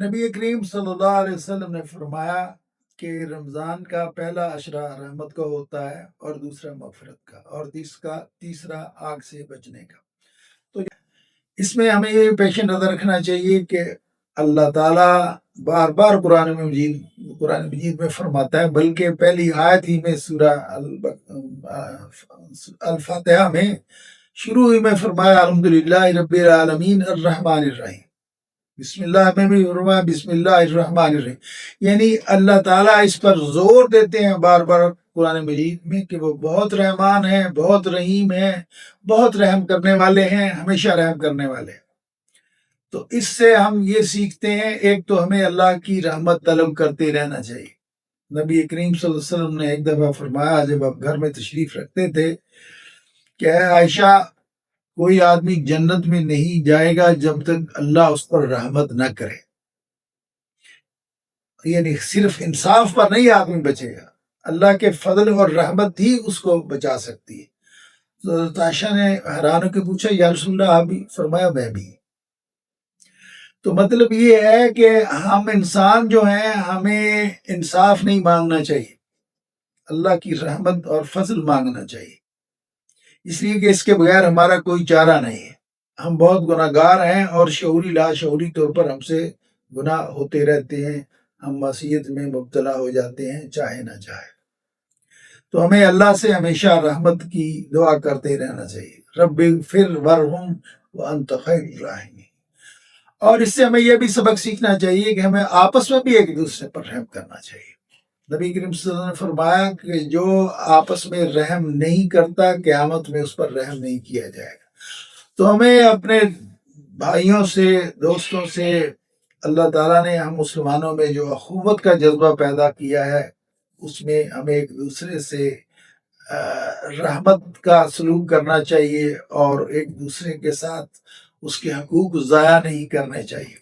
نبی کریم صلی اللہ علیہ وسلم نے فرمایا کہ رمضان کا پہلا عشرہ رحمت کا ہوتا ہے اور دوسرا مغفرت کا اور تیسرا آگ سے بچنے کا۔ تو اس میں ہمیں یہ پیش نظر رکھنا چاہیے کہ اللہ تعالیٰ بار بار قرآن مجید میں فرماتا ہے، بلکہ پہلی آیت ہی میں سورہ الفاتحہ میں شروع ہی میں فرمایا الحمدللہ رب العالمین الرحمن الرحیم، بسم اللہ میں بھی فرمایا بسم اللہ الرحمن الرحیم، یعنی اللہ تعالیٰ اس پر زور دیتے ہیں بار بار قرآن مجید میں کہ وہ بہت رحمان ہیں، بہت رحیم ہیں، بہت رحم کرنے والے ہیں، ہمیشہ رحم کرنے والے ہیں۔ تو اس سے ہم یہ سیکھتے ہیں، ایک تو ہمیں اللہ کی رحمت طلب کرتے رہنا چاہیے۔ نبی کریم صلی اللہ علیہ وسلم نے ایک دفعہ فرمایا جب آپ گھر میں تشریف رکھتے تھے کہ اے عائشہ، کوئی آدمی جنت میں نہیں جائے گا جب تک اللہ اس پر رحمت نہ کرے، یعنی صرف انصاف پر نہیں آدمی بچے گا، اللہ کے فضل اور رحمت ہی اس کو بچا سکتی ہے۔ حضرت عائشہ نے حیران ہو کے پوچھا یا رسول اللہ، آپ بھی؟ فرمایا میں بھی۔ تو مطلب یہ ہے کہ ہم انسان جو ہیں ہمیں انصاف نہیں مانگنا چاہیے، اللہ کی رحمت اور فضل مانگنا چاہیے، اس لیے کہ اس کے بغیر ہمارا کوئی چارہ نہیں ہے۔ ہم بہت گناہ گار ہیں اور شعوری لاشعوری طور پر ہم سے گناہ ہوتے رہتے ہیں، ہم معصیت میں مبتلا ہو جاتے ہیں چاہے نہ چاہے۔ تو ہمیں اللہ سے ہمیشہ رحمت کی دعا کرتے رہنا چاہیے، رب اغفر ورحم وانت خیر الراحمین۔ اور اس سے ہمیں یہ بھی سبق سیکھنا چاہیے کہ ہمیں آپس میں بھی ایک دوسرے پر رحم کرنا چاہیے۔ نبی کریم صلی اللہ علیہ وسلم نے فرمایا کہ جو آپس میں رحم نہیں کرتا قیامت میں اس پر رحم نہیں کیا جائے گا۔ تو ہمیں اپنے بھائیوں سے، دوستوں سے، اللہ تعالیٰ نے ہم مسلمانوں میں جو اخوت کا جذبہ پیدا کیا ہے اس میں ہمیں ایک دوسرے سے رحمت کا سلوک کرنا چاہیے اور ایک دوسرے کے ساتھ اس کے حقوق ضائع نہیں کرنے چاہیے۔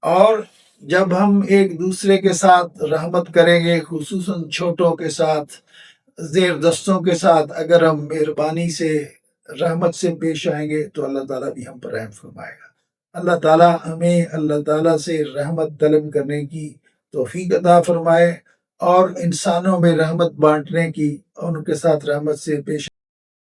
اور جب ہم ایک دوسرے کے ساتھ رحمت کریں گے، خصوصاً چھوٹوں کے ساتھ، زیر دستوں کے ساتھ، اگر ہم مہربانی سے رحمت سے پیش آئیں گے تو اللہ تعالیٰ بھی ہم پر رحم فرمائے گا۔ اللہ تعالیٰ ہمیں اللہ تعالیٰ سے رحمت طلب کرنے کی توفیق عطا فرمائے اور انسانوں میں رحمت بانٹنے کی، ان کے ساتھ رحمت سے پیش